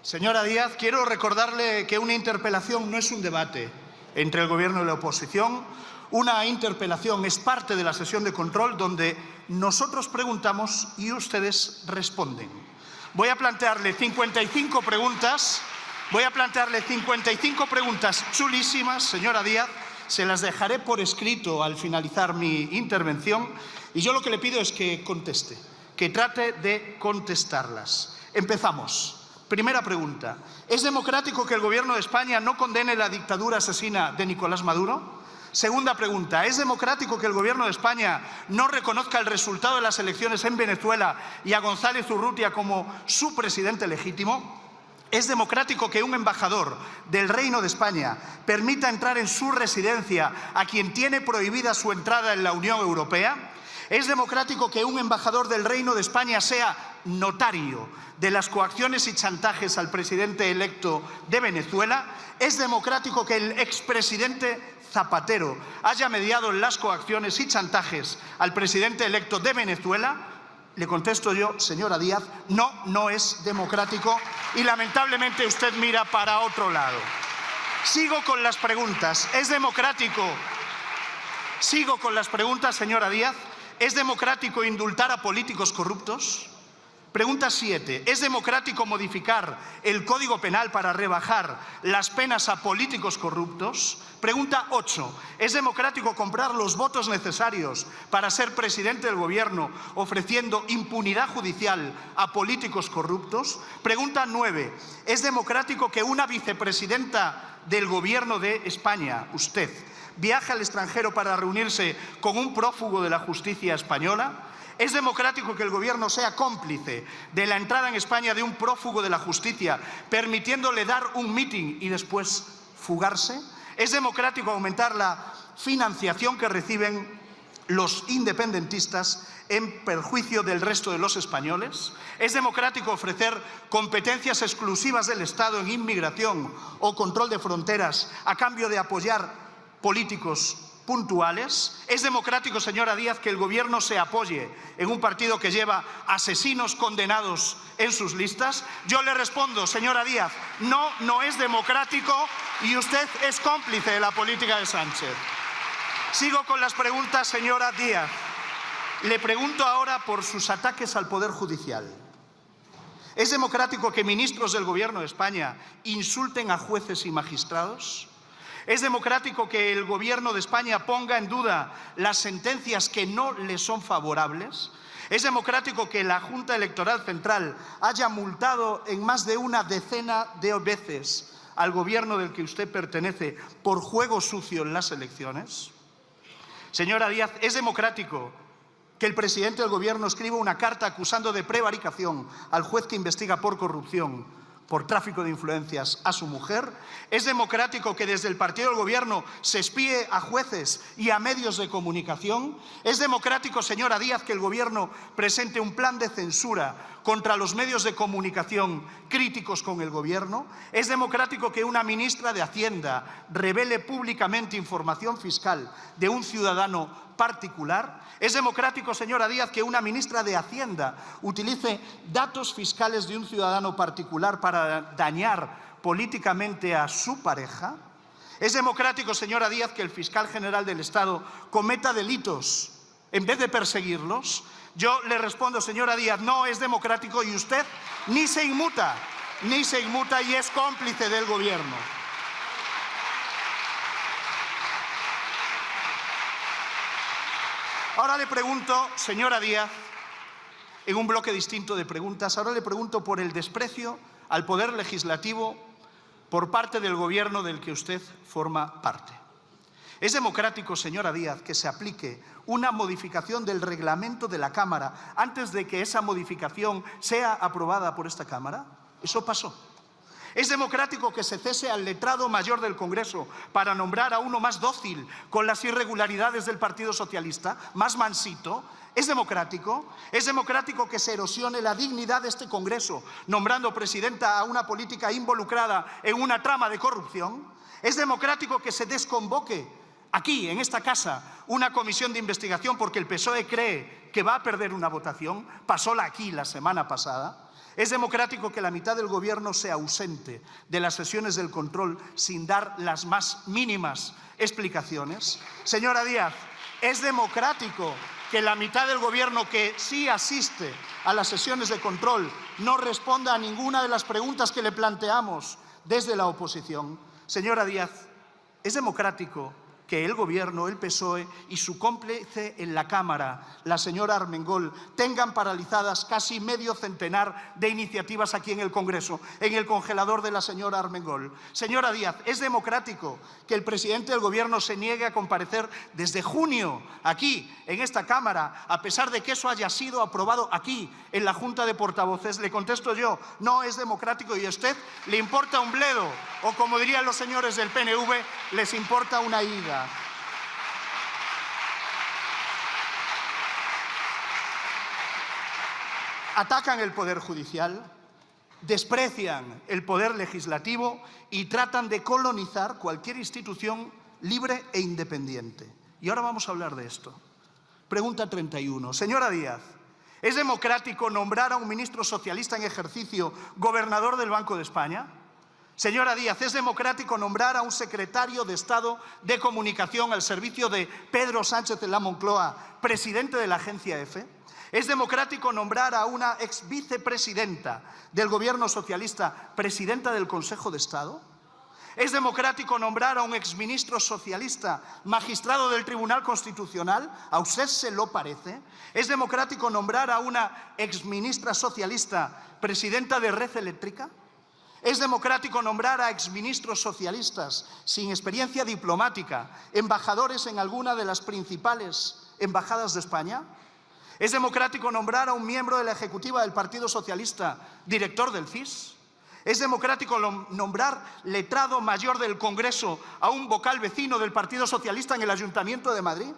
Señora Díaz, quiero recordarle que una interpelación no es un debate entre el Gobierno y la oposición. Una interpelación es parte de la sesión de control donde nosotros preguntamos y ustedes responden. Voy a plantearle 55 preguntas. Voy a plantearle 55 preguntas chulísimas, señora Díaz. Se las dejaré por escrito al finalizar mi intervención. Y yo lo que le pido es que conteste, que trate de contestarlas. Empezamos. Primera pregunta. ¿Es democrático que el Gobierno de España no condene la dictadura asesina de Nicolás Maduro? Segunda pregunta. ¿Es democrático que el Gobierno de España no reconozca el resultado de las elecciones en Venezuela y a González Urrutia como su presidente legítimo? ¿Es democrático que un embajador del Reino de España permita entrar en su residencia a quien tiene prohibida su entrada en la Unión Europea? ¿Es democrático que un embajador del Reino de España sea notario de las coacciones y chantajes al presidente electo de Venezuela? ¿Es democrático que el expresidente Zapatero haya mediado las coacciones y chantajes al presidente electo de Venezuela? Le contesto yo, señora Díaz, no, no es democrático y lamentablemente usted mira para otro lado. Sigo con las preguntas. ¿Es democrático? Sigo con las preguntas, señora Díaz. ¿Es democrático indultar a políticos corruptos? Pregunta 7. ¿Es democrático modificar el Código Penal para rebajar las penas a políticos corruptos? Pregunta 8. ¿Es democrático comprar los votos necesarios para ser presidente del Gobierno ofreciendo impunidad judicial a políticos corruptos? Pregunta 9. ¿Es democrático que una vicepresidenta del Gobierno de España, usted, viaje al extranjero para reunirse con un prófugo de la justicia española? ¿Es democrático que el Gobierno sea cómplice de la entrada en España de un prófugo de la justicia, permitiéndole dar un mitin y después fugarse? ¿Es democrático aumentar la financiación que reciben los independentistas en perjuicio del resto de los españoles? ¿Es democrático ofrecer competencias exclusivas del Estado en inmigración o control de fronteras a cambio de apoyar políticos puntuales? ¿Es democrático, señora Díaz, que el Gobierno se apoye en un partido que lleva asesinos condenados en sus listas? Yo le respondo, señora Díaz, no, no es democrático y usted es cómplice de la política de Sánchez. Sigo con las preguntas, señora Díaz. Le pregunto ahora por sus ataques al Poder Judicial. ¿Es democrático que ministros del Gobierno de España insulten a jueces y magistrados? ¿Es democrático que el Gobierno de España ponga en duda las sentencias que no le son favorables? ¿Es democrático que la Junta Electoral Central haya multado en más de una decena de veces al Gobierno del que usted pertenece por juego sucio en las elecciones? Señora Díaz, ¿es democrático que el presidente del Gobierno escriba una carta acusando de prevaricación al juez que investiga por corrupción, por tráfico de influencias, a su mujer? ¿Es democrático que desde el partido del Gobierno se espíe a jueces y a medios de comunicación? ¿Es democrático, señora Díaz, que el Gobierno presente un plan de censura contra los medios de comunicación críticos con el Gobierno? ¿Es democrático que una ministra de Hacienda revele públicamente información fiscal de un ciudadano particular? ¿Es democrático, señora Díaz, que una ministra de Hacienda utilice datos fiscales de un ciudadano particular para dañar políticamente a su pareja? ¿Es democrático, señora Díaz, que el fiscal general del Estado cometa delitos en vez de perseguirlos? Yo le respondo, señora Díaz, no es democrático y usted ni se inmuta y es cómplice del Gobierno. Ahora le pregunto, señora Díaz, en un bloque distinto de preguntas, ahora le pregunto por el desprecio al Poder Legislativo por parte del Gobierno del que usted forma parte. ¿Es democrático, señora Díaz, que se aplique una modificación del reglamento de la Cámara antes de que esa modificación sea aprobada por esta Cámara? Eso pasó. ¿Es democrático que se cese al letrado mayor del Congreso para nombrar a uno más dócil con las irregularidades del Partido Socialista, más mansito? ¿Es democrático? ¿Es democrático que se erosione la dignidad de este Congreso nombrando presidenta a una política involucrada en una trama de corrupción? ¿Es democrático que se desconvoque aquí, en esta casa, una comisión de investigación porque el PSOE cree que va a perder una votación? Pasóla aquí la semana pasada. ¿Es democrático que la mitad del Gobierno sea ausente de las sesiones del control sin dar las más mínimas explicaciones? Señora Díaz, ¿es democrático que la mitad del Gobierno que sí asiste a las sesiones de control no responda a ninguna de las preguntas que le planteamos desde la oposición? Señora Díaz, ¿es democrático que el Gobierno, el PSOE y su cómplice en la Cámara, la señora Armengol, tengan paralizadas casi medio centenar de iniciativas aquí en el Congreso, en el congelador de la señora Armengol? Señora Díaz, ¿es democrático que el presidente del Gobierno se niegue a comparecer desde junio aquí, en esta Cámara, a pesar de que eso haya sido aprobado aquí, en la Junta de Portavoces? Le contesto yo, no es democrático, y a usted le importa un bledo, o como dirían los señores del PNV, les importa una higa. Atacan el Poder Judicial, desprecian el Poder Legislativo y tratan de colonizar cualquier institución libre e independiente. Y ahora vamos a hablar de esto. Pregunta 31. Señora Díaz, ¿es democrático nombrar a un ministro socialista en ejercicio gobernador del Banco de España? Señora Díaz, ¿es democrático nombrar a un secretario de Estado de Comunicación al servicio de Pedro Sánchez en la Moncloa, presidente de la agencia EFE? ¿Es democrático nombrar a una ex vicepresidenta del Gobierno socialista presidenta del Consejo de Estado? ¿Es democrático nombrar a un exministro socialista magistrado del Tribunal Constitucional? ¿A usted se lo parece? ¿Es democrático nombrar a una exministra socialista presidenta de Red Eléctrica? ¿Es democrático nombrar a exministros socialistas sin experiencia diplomática, embajadores en alguna de las principales embajadas de España? ¿Es democrático nombrar a un miembro de la ejecutiva del Partido Socialista director del CIS? ¿Es democrático nombrar letrado mayor del Congreso a un vocal vecino del Partido Socialista en el Ayuntamiento de Madrid?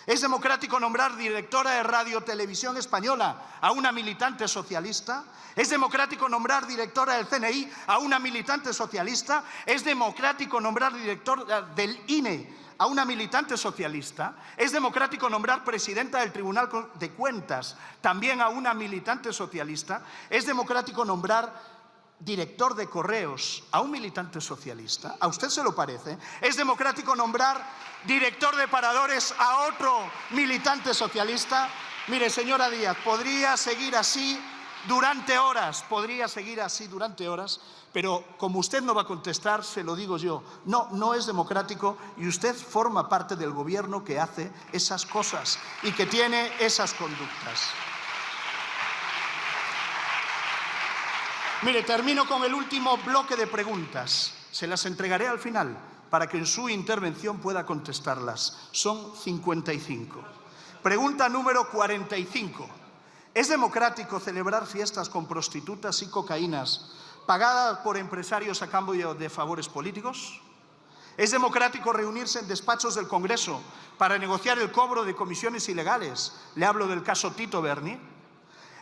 ¿Es democrático nombrar directora de Radio Televisión Española a una militante socialista? ¿Es democrático nombrar directora del CNI a una militante socialista? ¿Es democrático nombrar directora del INE a una militante socialista? ¿Es democrático nombrar presidenta del Tribunal de Cuentas también a una militante socialista? ¿Es democrático nombrar director de Correos a un militante socialista? ¿A usted se lo parece? ¿Es democrático nombrar director de Paradores a otro militante socialista? Mire, señora Díaz, podría seguir así durante horas, pero como usted no va a contestar, se lo digo yo, no es democrático, y usted forma parte del Gobierno que hace esas cosas y que tiene esas conductas. Mire, termino con el último bloque de preguntas. Se las entregaré al final para que en su intervención pueda contestarlas. Son 55. Pregunta número 45. ¿Es democrático celebrar fiestas con prostitutas y cocaínas pagadas por empresarios a cambio de favores políticos? ¿Es democrático reunirse en despachos del Congreso para negociar el cobro de comisiones ilegales? Le hablo del caso Tito Berni.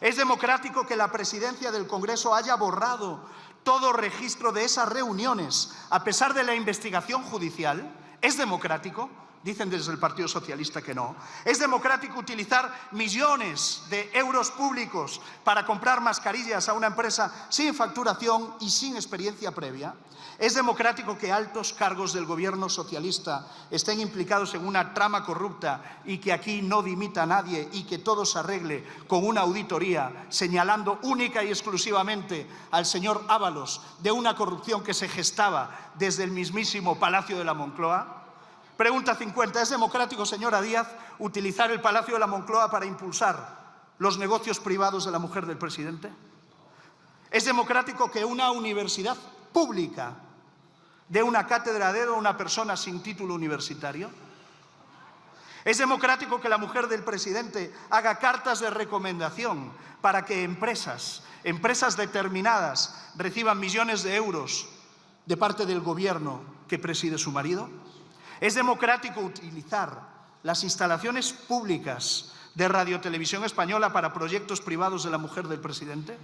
¿Es democrático que la presidencia del Congreso haya borrado todo registro de esas reuniones a pesar de la investigación judicial? ¿Es democrático? Dicen desde el Partido Socialista que no. ¿Es democrático utilizar millones de euros públicos para comprar mascarillas a una empresa sin facturación y sin experiencia previa? ¿Es democrático que altos cargos del Gobierno socialista estén implicados en una trama corrupta y que aquí no dimita a nadie y que todo se arregle con una auditoría señalando única y exclusivamente al señor Ábalos de una corrupción que se gestaba desde el mismísimo Palacio de la Moncloa? Pregunta 50. ¿Es democrático, señora Díaz, utilizar el Palacio de la Moncloa para impulsar los negocios privados de la mujer del presidente? ¿Es democrático que una universidad pública dé una cátedra a dedo a una persona sin título universitario? ¿Es democrático que la mujer del presidente haga cartas de recomendación para que empresas determinadas reciban millones de euros de parte del gobierno que preside su marido? ¿Es democrático utilizar las instalaciones públicas de Radio Televisión Española para proyectos privados de la mujer del presidente?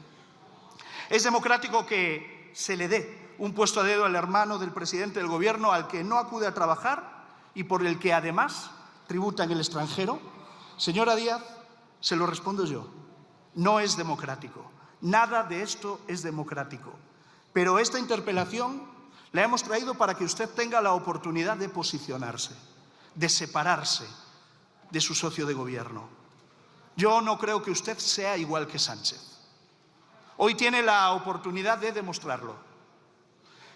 ¿Es democrático que se le dé un puesto a dedo al hermano del presidente del gobierno al que no acude a trabajar y por el que además tributa en el extranjero? Señora Díaz, se lo respondo yo. No es democrático. Nada de esto es democrático. Pero esta interpelación la hemos traído para que usted tenga la oportunidad de posicionarse, de separarse de su socio de gobierno. Yo no creo que usted sea igual que Sánchez. Hoy tiene la oportunidad de demostrarlo.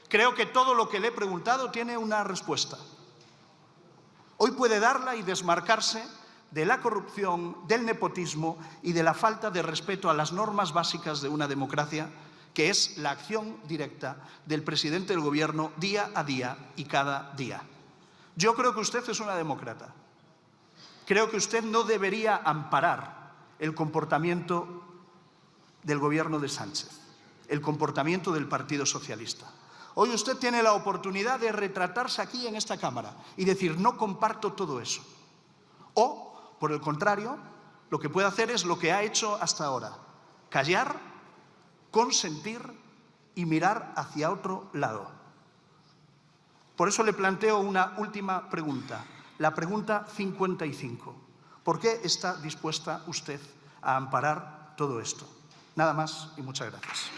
Creo que todo lo que le he preguntado tiene una respuesta. Hoy puede darla y desmarcarse de la corrupción, del nepotismo y de la falta de respeto a las normas básicas de una democracia, que es la acción directa del presidente del gobierno día a día y cada día. Yo creo que usted es una demócrata. Creo que usted no debería amparar el comportamiento del gobierno de Sánchez, el comportamiento del Partido Socialista. Hoy usted tiene la oportunidad de retratarse aquí en esta Cámara y decir: no comparto todo eso. O, por el contrario, lo que puede hacer es lo que ha hecho hasta ahora: callar, consentir y mirar hacia otro lado. Por eso le planteo una última pregunta, la pregunta 55. ¿Por qué está dispuesta usted a amparar todo esto? Nada más y muchas gracias.